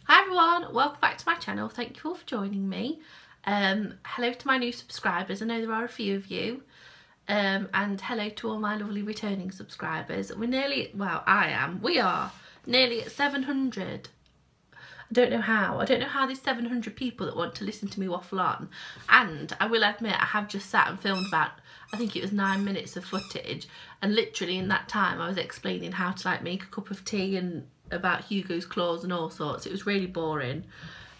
Hi everyone, welcome back to my channel. Thank you all for joining me. Hello to my new subscribers. I know there are a few of you. And hello to all my lovely returning subscribers. We're nearly, well, we are nearly at 700. I don't know how there's 700 people that want to listen to me waffle on. And I will admit, I have just sat and filmed about, I think it was 9 minutes of footage. And literally in that time I was explaining how to like make a cup of tea and about Hugo's claws and all sorts. It was really boring.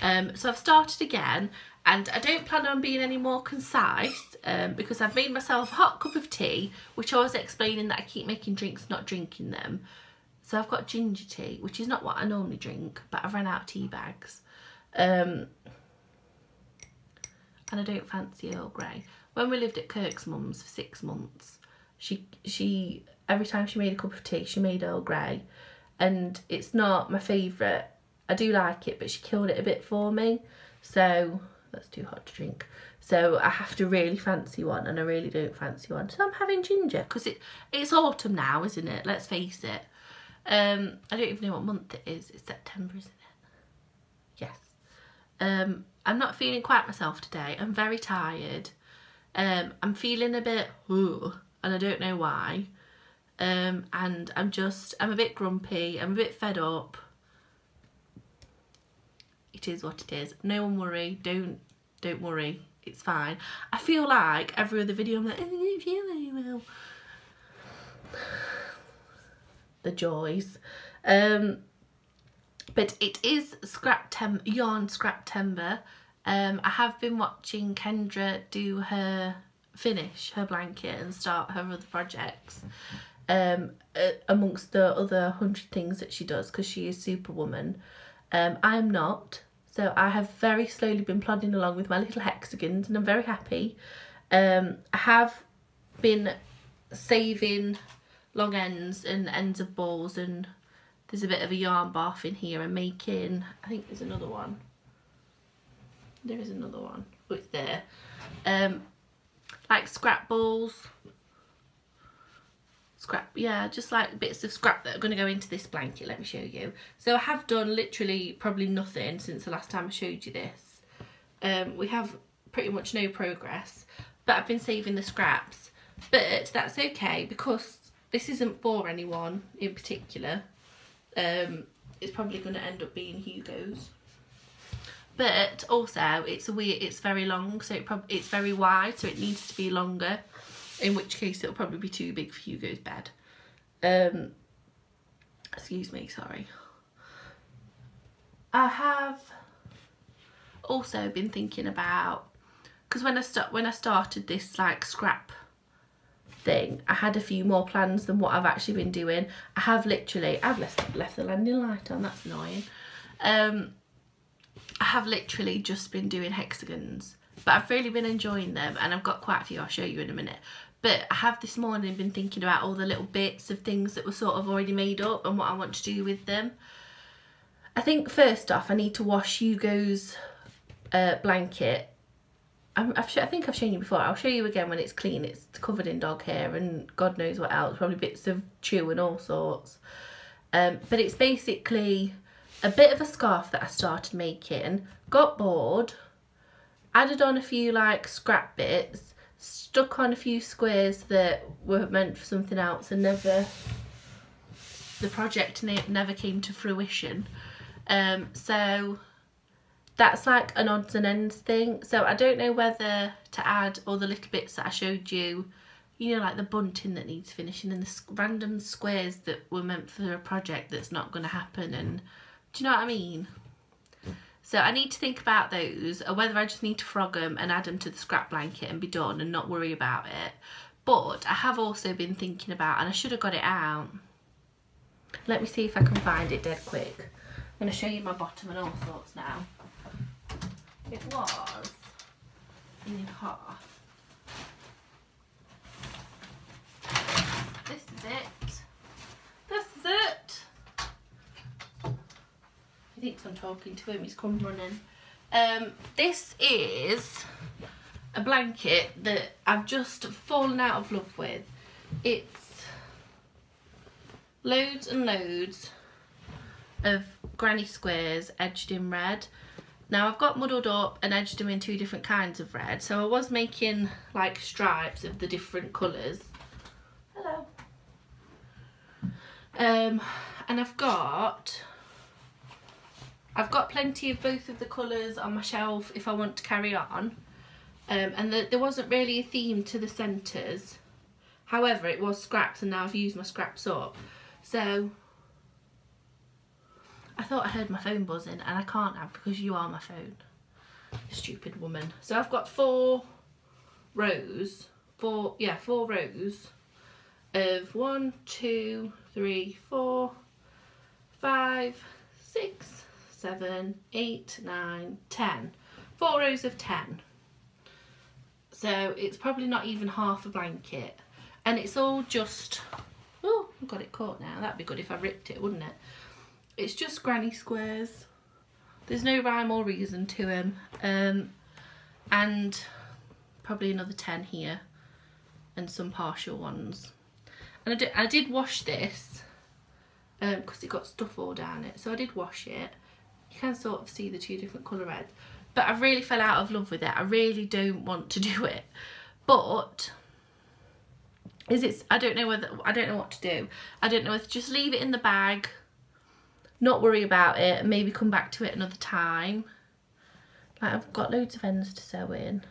So I've started again, and I don't plan on being any more concise because I've made myself a hot cup of tea, which I was explaining that I keep making drinks, not drinking them. So I've got ginger tea, which is not what I normally drink, but I've run out of tea bags. And I don't fancy Earl Grey. When we lived at Kirk's mum's for 6 months, she every time she made a cup of tea, she made Earl Grey. And it's not my favourite. I do like it, but she killed it a bit for me. So that's too hot to drink. So I have to really fancy one, and I really don't fancy one. So I'm having ginger, because it's autumn now, isn't it? Let's face it. I don't even know what month it is. It's September, isn't it? Yes. I'm not feeling quite myself today. I'm very tired. I'm feeling a bit, and I don't know why. And I'm a bit grumpy, I'm a bit fed up. It is what it is. No one worry, don't worry, it's fine. I feel like every other video I'm like, I don't feel very well. The joys. But it is yarn Scraptember. I have been watching Kendra finish her blanket and start her other projects. Amongst the other 100 things that she does, because she is Superwoman. I'm not, so I have very slowly been plodding along with my little hexagons, and I'm very happy. I have been saving long ends and ends of balls, and there's a bit of a yarn bath in here. I'm making, I think there's another one. There is another one. Oh, it's there. Like scrap balls. Yeah, just like bits of scrap that are going to go into this blanket. Let me show you. So I have done literally probably nothing since the last time I showed you this. We have pretty much no progress, but I've been saving the scraps. But that's okay, because this isn't for anyone in particular. It's probably going to end up being Hugo's. But also it's very long, so it's very wide, so it needs to be longer. In which case it'll probably be too big for Hugo's bed. Excuse me, sorry. I have also been thinking about, because when I started this like scrap thing, I had a few more plans than what I've actually been doing. I've left the landing light on, that's annoying. I have literally just been doing hexagons, but I've really been enjoying them, and I've got quite a few I'll show you in a minute. But I have this morning been thinking about all the little bits of things that were sort of already made up and what I want to do with them. I think first off I need to wash Hugo's blanket. I think I've shown you before. I'll show you again when it's clean. It's covered in dog hair and God knows what else, probably bits of chew and all sorts. But it's basically a bit of a scarf that I started making, got bored, added on a few like scrap bits, stuck on a few squares that were meant for something else, and the project never came to fruition. So that's like an odds and ends thing. So I don't know whether to add all the little bits that I showed you, you know, like the bunting that needs finishing and the random squares that were meant for a project that's not going to happen, and do you know what I mean? So I need to think about those, or whether I just need to frog them and add them to the scrap blanket and be done and not worry about it. But I have also been thinking about, and I should have got it out. Let me see if I can find it dead quick. I'm going to show you my bottom and all sorts now. It was in half. This is it. This is it. He thinks I'm talking to him, he's come running. This is a blanket that I've just fallen out of love with. It's loads and loads of granny squares edged in red. Now I've got muddled up and edged them in 2 different kinds of red, so I was making like stripes of the different colours. Hello. And I've got plenty of both of the colours on my shelf if I want to carry on. And there wasn't really a theme to the centres. However, it was scraps, and now I've used my scraps up. So I thought I heard my phone buzzing, and I can't have because you are my phone. Stupid woman. So I've got 4 rows. 4 rows of 1, 2, 3, 4, 5, 6, 7, 8, 9, 10. 4 rows of 10. So it's probably not even half a blanket. And it's all just, oh, I've got it caught now. That'd be good if I ripped it, wouldn't it? It's just granny squares. There's no rhyme or reason to them. And probably another 10 here. And some partial ones. And I did wash this. Because it got stuff all down it. So I did wash it. You can sort of see the 2 different colour reds. But I really fell out of love with it. I really don't want to do it. But I don't know what to do. I don't know whether to just leave it in the bag, not worry about it, and maybe come back to it another time. Like, I've got loads of ends to sew in.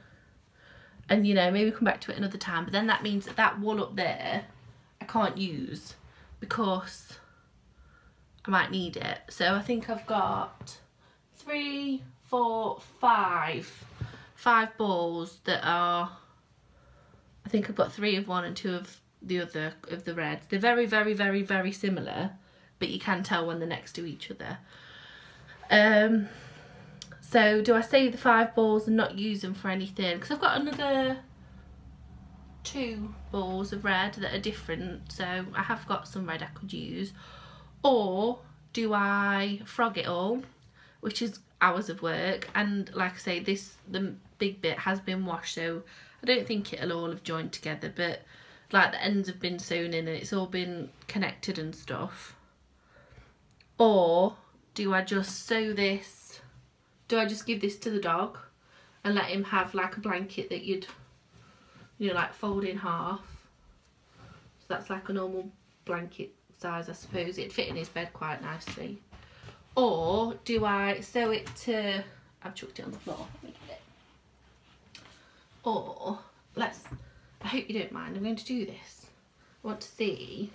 And, you know, maybe come back to it another time. But then that means that wool up there I can't use because I might need it. So I think I've got 3, 4, 5 balls that are, I think I've got 3 of one and 2 of the other of the reds. They're very, very, very, very similar, but you can tell when they're next to each other. So do I save the 5 balls and not use them for anything? Because I've got another 2 balls of red that are different, so I have got some red I could use. Or do I frog it all, which is hours of work, and like I say, the big bit has been washed, so I don't think it'll all have joined together, but like the ends have been sewn in and it's all been connected and stuff. Or do I just sew this, do I just give this to the dog and let him have like a blanket that you'd, you know, like fold in half, so that's like a normal blanket size, I suppose. It'd fit in his bed quite nicely. Or do I sew it to, I've chucked it on the floor, let me get it. Or I hope you don't mind, I'm going to do this. I want to see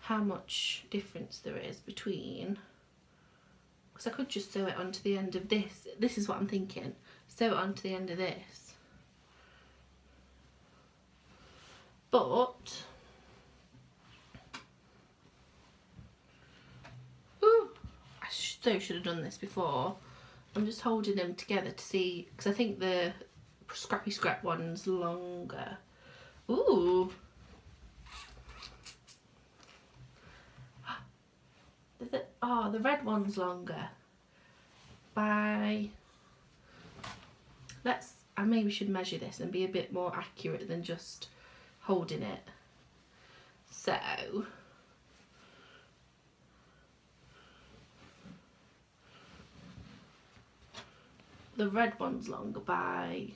how much difference there is between, because I could just sew it onto the end of this. This is what I'm thinking, sew it onto the end of this. But so should have done this before. I'm just holding them together to see, because I think the scrappy scrap one's longer. Ooh. The red one's longer. I maybe should measure this and be a bit more accurate than just holding it. So the red one's longer by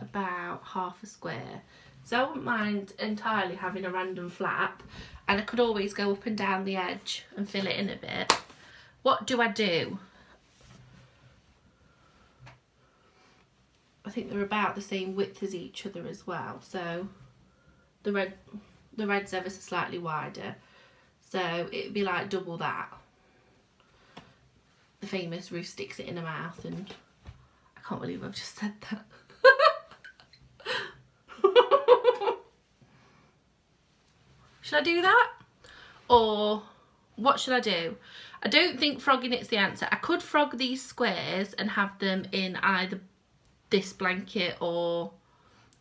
about half a square, so I wouldn't mind entirely having a random flap, and I could always go up and down the edge and fill it in a bit. What do I do? I think they're about the same width as each other as well, so the red's ever so slightly wider, so it'd be like double that. The famous Ruth sticks it in her mouth, and I can't believe I've just said that. Should I do that? Or what should I do? I don't think frogging it's the answer. I could frog these squares and have them in either this blanket or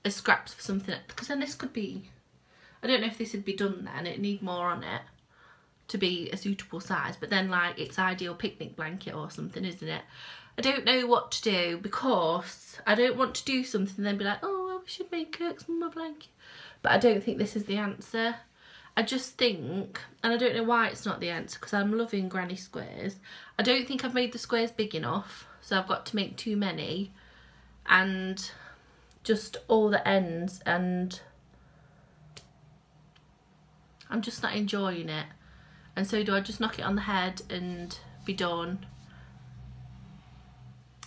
as scraps for something, because then this could be, I don't know if this would be done then, it'd need more on it to be a suitable size, but then like it's ideal picnic blanket or something, isn't it? I don't know what to do, because I don't want to do something and then be like, oh well, we should make some more blanket, but I don't think this is the answer. I just think, and I don't know why it's not the answer because I'm loving granny squares. I don't think I've made the squares big enough, so I've got to make too many, and just all the ends, and I'm just not enjoying it. And so do I just knock it on the head and be done?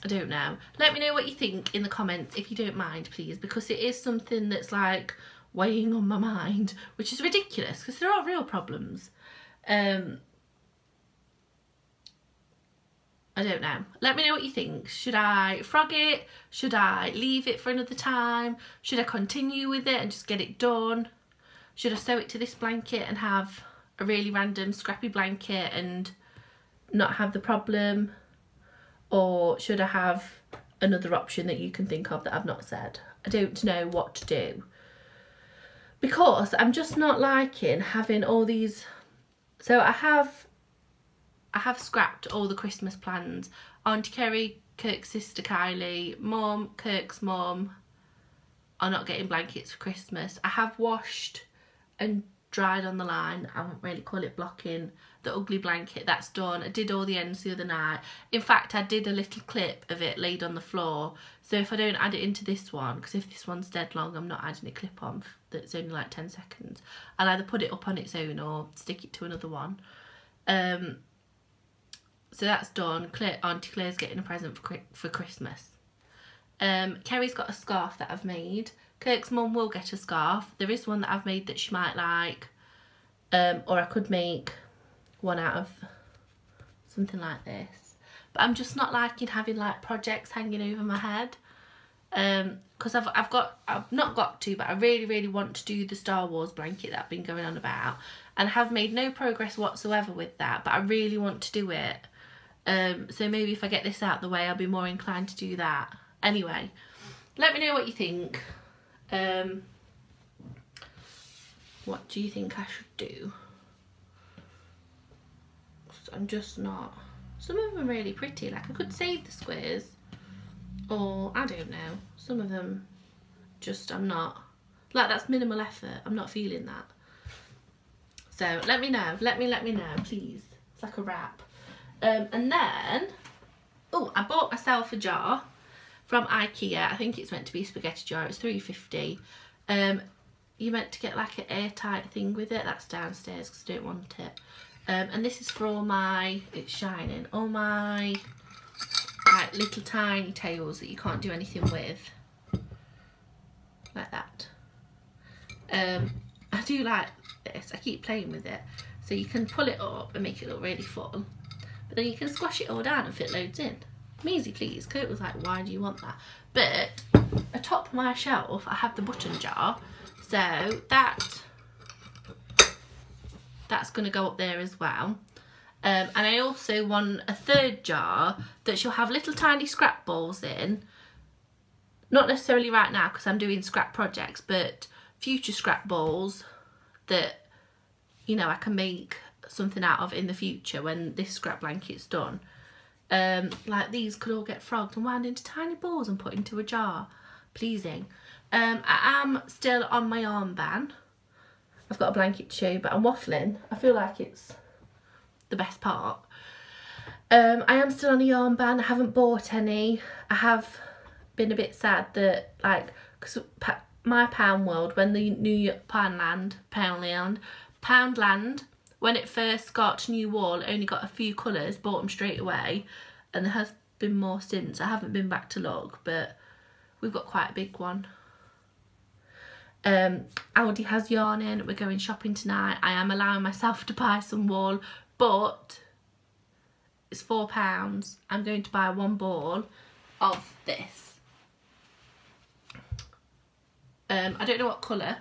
I don't know. Let me know what you think in the comments if you don't mind, please, because it is something that's like weighing on my mind, which is ridiculous because there are real problems. I don't know. Let me know what you think. Should I frog it? Should I leave it for another time? Should I continue with it and just get it done? Should I sew it to this blanket and have a really random scrappy blanket and not have the problem? Or should I have another option that you can think of that I've not said? I don't know what to do, because I'm just not liking having all these. So I have scrapped all the Christmas plans. Auntie Kerry, Kirk's sister Kylie, Mum, Kirk's mum are not getting blankets for Christmas. I have washed and dried on the line. I won't really call it blocking. The ugly blanket, that's done. I did all the ends the other night. In fact, I did a little clip of it laid on the floor. So if I don't add it into this one, because if this one's dead long, I'm not adding a clip on that's only like 10 seconds. I'll either put it up on its own or stick it to another one. So that's done. Auntie Claire's getting a present for Christmas. Kerry's got a scarf that I've made. Kirk's mum will get a scarf. There is one that I've made that she might like. Or I could make one out of something like this. But I'm just not liking having like projects hanging over my head. Because I've not got to, but I really want to do the Star Wars blanket that I've been going on about. And I have made no progress whatsoever with that, but I really want to do it. So maybe if I get this out the way, I'll be more inclined to do that. Anyway, let me know what you think. What do you think I should do? I'm just not. Some of them are really pretty. Like, I could save the squares, or I don't know. Some of them just, I'm not. Like, that's minimal effort. I'm not feeling that. So let me know. Let me know, please. It's like a wrap. And then, oh, I bought myself a jar from Ikea. I think it's meant to be a spaghetti jar. It's £3.50. You're meant to get like an airtight thing with it. That's downstairs because I don't want it. And this is for all my, it's shining, all my like little tiny tails that you can't do anything with. Like that. I do like this. I keep playing with it. So you can pull it up and make it look really full. But then you can squash it all down and fit loads in. Measy please. Kurt was like, why do you want that? But atop my shelf I have the button jar. So that's going to go up there as well. And I also want a third jar that she'll have little tiny scrap balls in. Not necessarily right now because I'm doing scrap projects, but future scrap balls that, you know, I can make something out of in the future when this scrap blanket's done. Like these could all get frogged and wound into tiny balls and put into a jar. Pleasing. I am still on my armband. I've got a blanket to show you, but I'm waffling. I feel like it's the best part. I am still on a yarn ban. I haven't bought any. I have been a bit sad that, like, because my Pound World, when the new Poundland, when it first got new wool, only got a few colours, bought them straight away, and there has been more since. I haven't been back to look, but we've got quite a big one. Aldi has yarn in. We're going shopping tonight. I am allowing myself to buy some wool, but it's £4. I'm going to buy one ball of this. I don't know what colour,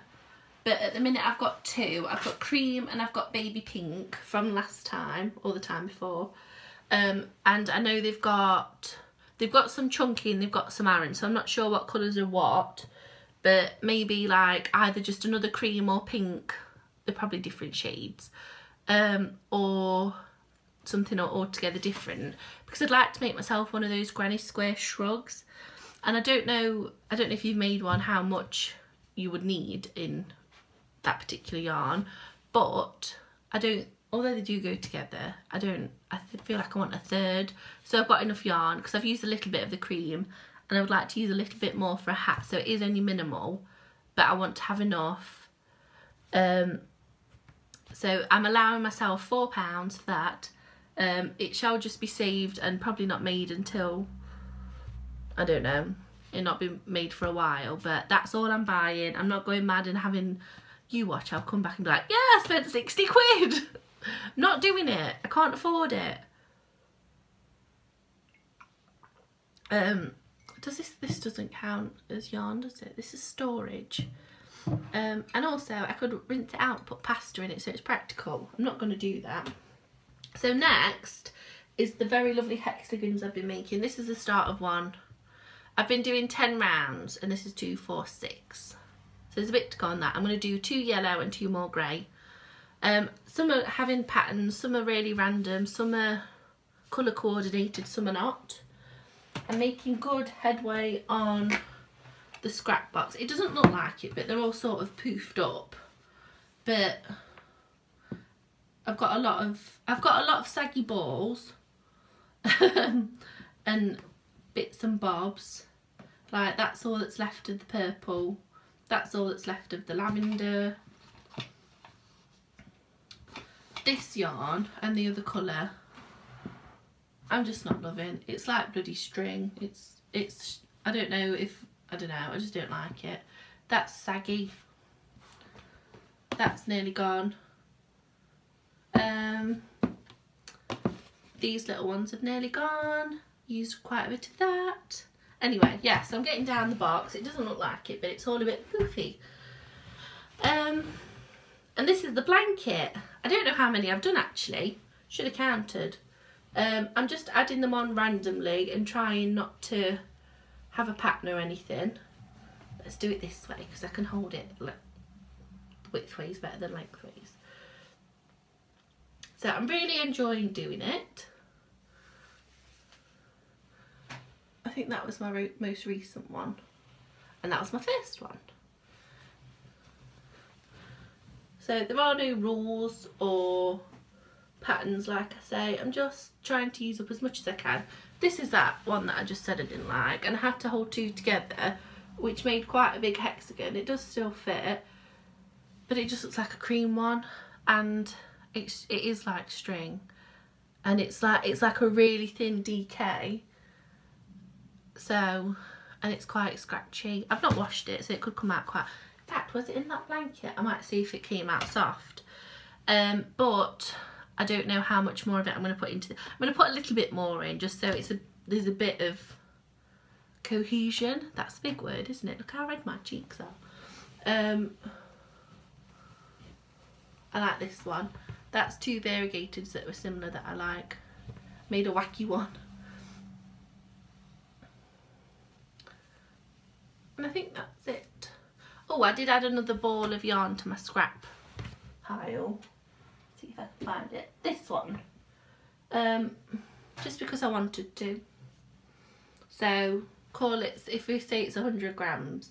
but at the minute I've got two. I've got cream and I've got baby pink from last time or the time before. And I know they've got some chunky and they've got some orange, so I'm not sure what colours are what. But maybe like either just another cream or pink. They're probably different shades. Or something altogether different. Because I'd like to make myself one of those granny square shrugs. And I don't know if you've made one, how much you would need in that particular yarn. but I don't, although they do go together, I feel like I want a third. So I've got enough yarn, because I've used a little bit of the cream, and I would like to use a little bit more for a hat, so it is only minimal, but I want to have enough. So I'm allowing myself £4 for that. It shall just be saved and probably not made until, I don't know, it'll not be made for a while, but that's all I'm buying. I'm not going mad and having, you watch, I'll come back and be like, yeah, I spent 60 quid. Not doing it, I can't afford it. This doesn't count as yarn, does it? This is storage. And also I could rinse it out and put pasta in it, so it's practical. I'm not going to do that. So next is the very lovely HexLegs I've been making. This is the start of one. I've been doing 10 rounds, and this is 2, 4, 6. So there's a bit to go on that. I'm going to do 2 yellow and 2 more grey. Some are having patterns, some are really random, some are colour coordinated, some are not. I'm making good headway on the scrap box. It doesn't look like it, but they're all sort of poofed up. But I've got a lot of saggy balls and bits and bobs. Like, that's all that's left of the purple. That's all that's left of the lavender. This yarn and the other colour, I'm just not loving. It's like bloody string. It's I don't know, I just don't like it. That's saggy. That's nearly gone. These little ones have nearly gone. Used quite a bit of that. Anyway, yeah, so I'm getting down the box. It doesn't look like it, but it's all a bit poofy. And this is the blanket. I don't know how many I've done actually. Should have counted. I'm just adding them on randomly and trying not to have a pattern or anything. Let's do it this way, because I can hold it widthways better than lengthways. So I'm really enjoying doing it. I think that was my most recent one, and that was my first one. So there are no rules or patterns, like I say. I'm just trying to use up as much as I can. This is that one that I just said I didn't like, and I had to hold 2 together, which made quite a big hexagon. It does still fit, but it just looks like a cream one, and it is like string, and it's like a really thin DK. So, and it's quite scratchy. I've not washed it, so it could come out quite. In fact, was it in that blanket? I might see if it came out soft. But I don't know how much more of it I'm going to put into. I'm going to put a little bit more in, just so there's a bit of cohesion. That's a big word, isn't it? Look how red my cheeks are. I like this one. That's 2 variegateds that were similar that I like. Made a wacky one. And I think that's it. Oh, I did add another ball of yarn to my scrap pile. See if I can find it. This one. Just because I wanted to. So, call it, if we say it's 100 grams.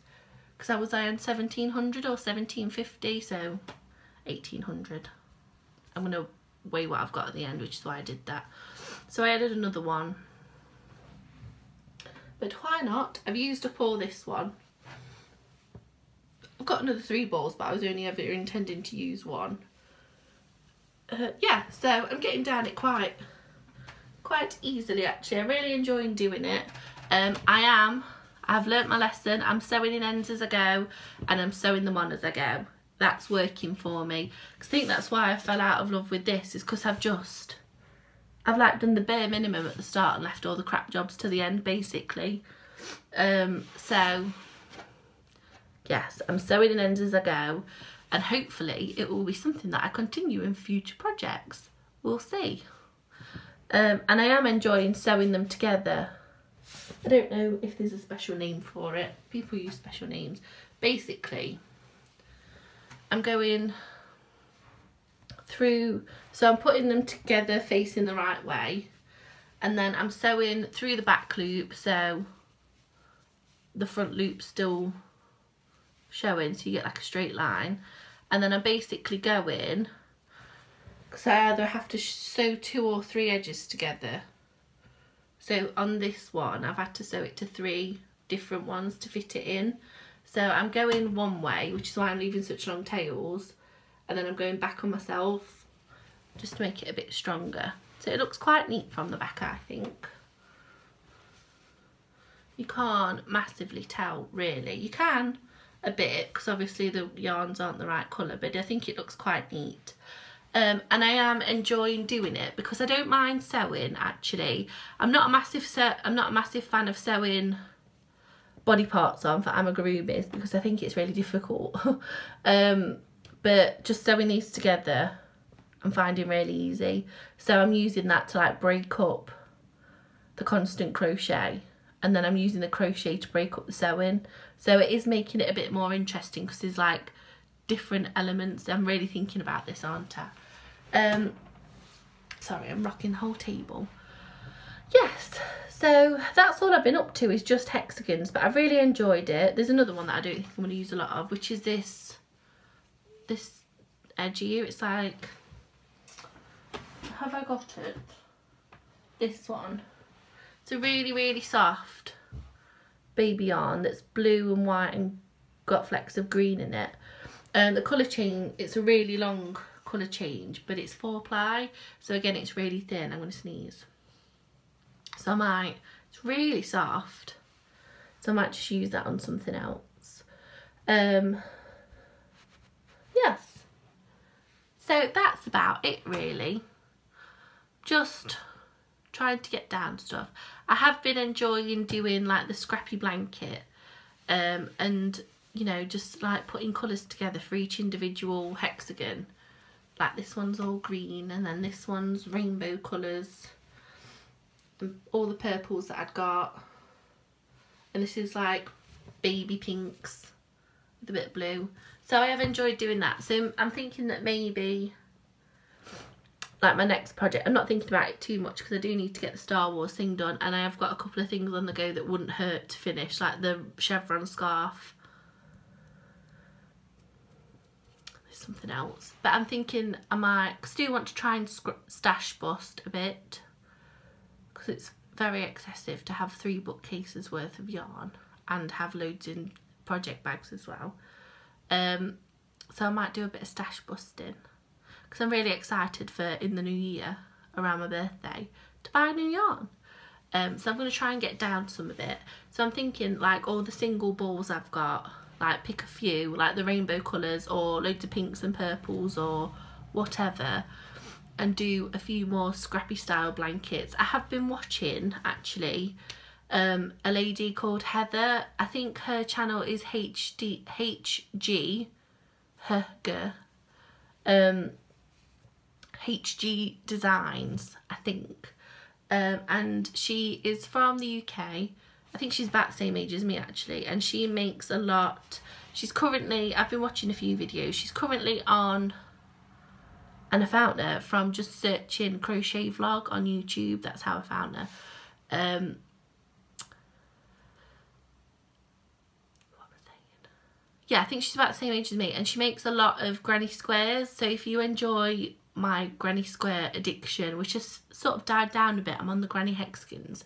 Because I was on 1700 or 1750, so 1800. I'm going to weigh what I've got at the end, which is why I did that. So I added another one. But why not? I've used up all this one. I've got another 3 balls, but I was only ever intending to use 1. Yeah, so I'm getting down it quite easily actually. I'm really enjoying doing it. I've learnt my lesson. I'm sewing in ends as I go, and I'm sewing them on as I go. That's working for me. Because I think that's why I fell out of love with this, is because I've like done the bare minimum at the start and left all the crap jobs to the end, basically. So yes, I'm sewing in ends as I go, and hopefully it will be something that I continue in future projects. We'll see. And I am enjoying sewing them together. I don't know if there's a special name for it. People use special names. Basically, I'm going through, so I'm putting them together facing the right way, and then I'm sewing through the back loop, so the front loop's still showing, so you get like a straight line, and then I basically go in, because I either have to sew 2 or 3 edges together. So on this one I've had to sew it to 3 different ones to fit it in. So I'm going one way, which is why I'm leaving such long tails, and then I'm going back on myself just to make it a bit stronger. So it looks quite neat from the back, I think. You can't massively tell really. You can a bit, because obviously the yarns aren't the right colour, but I think it looks quite neat. And I am enjoying doing it because I don't mind sewing actually. I'm not a massive fan of sewing body parts on for amigurumis because I think it's really difficult. But just sewing these together I'm finding really easy. So I'm using that to like break up the constant crochet, and then I'm using the crochet to break up the sewing. So it is making it a bit more interesting because there's like different elements. I'm really thinking about this, aren't I? Sorry, I'm rocking the whole table. Yes, so that's all I've been up to, is just hexagons, but I've really enjoyed it. There's another one that I don't think I'm going to use a lot of, which is this edge here. It's like, have I got it? This one. It's a really, really soft baby yarn that's blue and white and got flecks of green in it. The colour change, it's a really long colour change, but it's 4-ply, so again it's really thin. I'm going to sneeze. So it's really soft, so I might just use that on something else. Yes, so that's about it really. Just trying to get down stuff. I have been enjoying doing like the scrappy blanket, and you know, just like putting colours together for each individual hexagon. Like this one's all green, and then this one's rainbow colours, and all the purples that I'd got, and this is like baby pinks with a bit of blue. So I have enjoyed doing that. So I'm thinking that maybe like my next project, I'm not thinking about it too much because I do need to get the Star Wars thing done, and I have got a couple of things on the go that wouldn't hurt to finish, like the chevron scarf. Something else, but I'm thinking I might, because I do want to try and stash bust a bit, because it's very excessive to have 3 bookcases worth of yarn and have loads in project bags as well. So I might do a bit of stash busting, because I'm really excited for in the new year, around my birthday, to buy new yarn. So I'm going to try and get down some of it. So I'm thinking like all the single balls I've got, like pick a few, like the rainbow colours or loads of pinks and purples or whatever, and do a few more scrappy style blankets. I have been watching actually a lady called Heather. I think her channel is HG HG Designs, I think, and she is from the UK. I think she's about the same age as me actually, and she makes a lot. She's currently, I've been watching a few videos, she's currently on, and I found her from just searching crochet vlog on YouTube. That's how I found her. What was I saying? Yeah, I think she's about the same age as me, and she makes a lot of granny squares. So if you enjoy my granny square addiction, which has sort of died down a bit, I'm on the granny hexagons.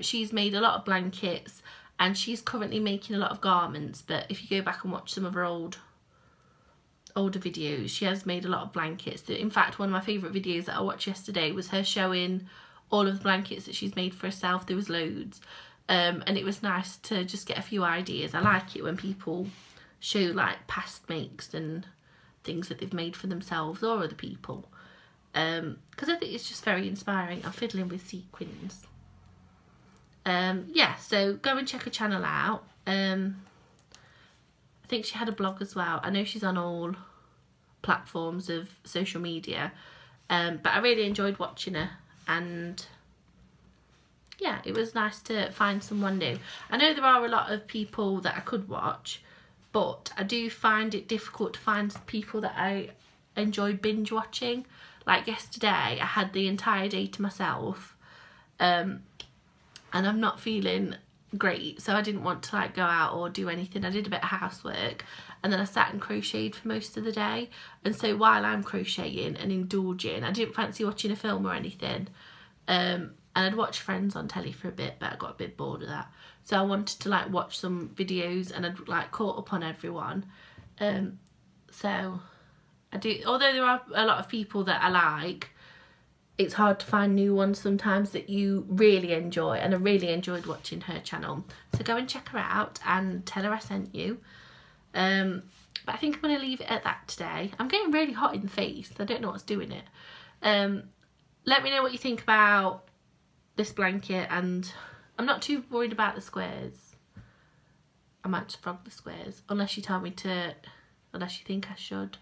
She's made a lot of blankets, and she's currently making a lot of garments, but if you go back and watch some of her older videos, she has made a lot of blankets. In fact, one of my favourite videos that I watched yesterday was her showing all of the blankets that she's made for herself. There was loads, and it was nice to just get a few ideas. I like it when people show like past makes and things that they've made for themselves or other people, because I think it's just very inspiring. I'm fiddling with sequins. Yeah, so go and check her channel out. I think she had a blog as well. I know she's on all platforms of social media, but I really enjoyed watching her, and yeah, it was nice to find someone new. I know there are a lot of people that I could watch, but I do find it difficult to find people that I enjoy binge watching. Like yesterday, I had the entire day to myself, and I'm not feeling great, so I didn't want to like go out or do anything. I did a bit of housework and then I sat and crocheted for most of the day, and so while I'm crocheting and indulging, I didn't fancy watching a film or anything, and I'd watched Friends on telly for a bit, but I got a bit bored of that, so I wanted to like watch some videos, and I'd like caught up on everyone. So I do, although there are a lot of people that I like, it's hard to find new ones sometimes that you really enjoy, and I really enjoyed watching her channel. So go and check her out and tell her I sent you. But I think I'm going to leave it at that today. I'm getting really hot in the face. I don't know what's doing it. Let me know what you think about this blanket, and I'm not too worried about the squares. I might just frog the squares, unless you tell me to, unless you think I should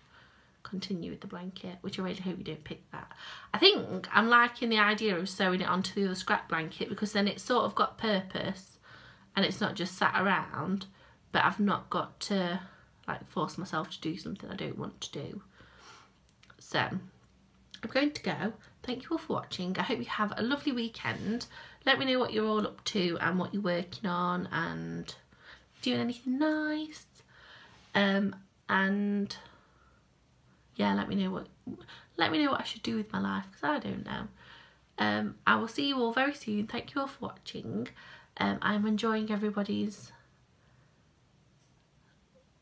continue with the blanket, which I really hope you don't pick that. I think I'm liking the idea of sewing it onto the other scrap blanket, because then it's sort of got purpose and it's not just sat around, but I've not got to like force myself to do something I don't want to do. So I'm going to go. Thank you all for watching. I hope you have a lovely weekend. Let me know what you're all up to and what you're working on and doing anything nice. And yeah, let me know what I should do with my life, because I don't know. I will see you all very soon. Thank you all for watching. I'm enjoying everybody's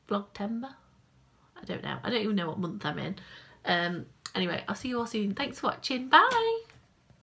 Vlogtember. I don't know. I don't even know what month I'm in. Anyway, I'll see you all soon. Thanks for watching. Bye.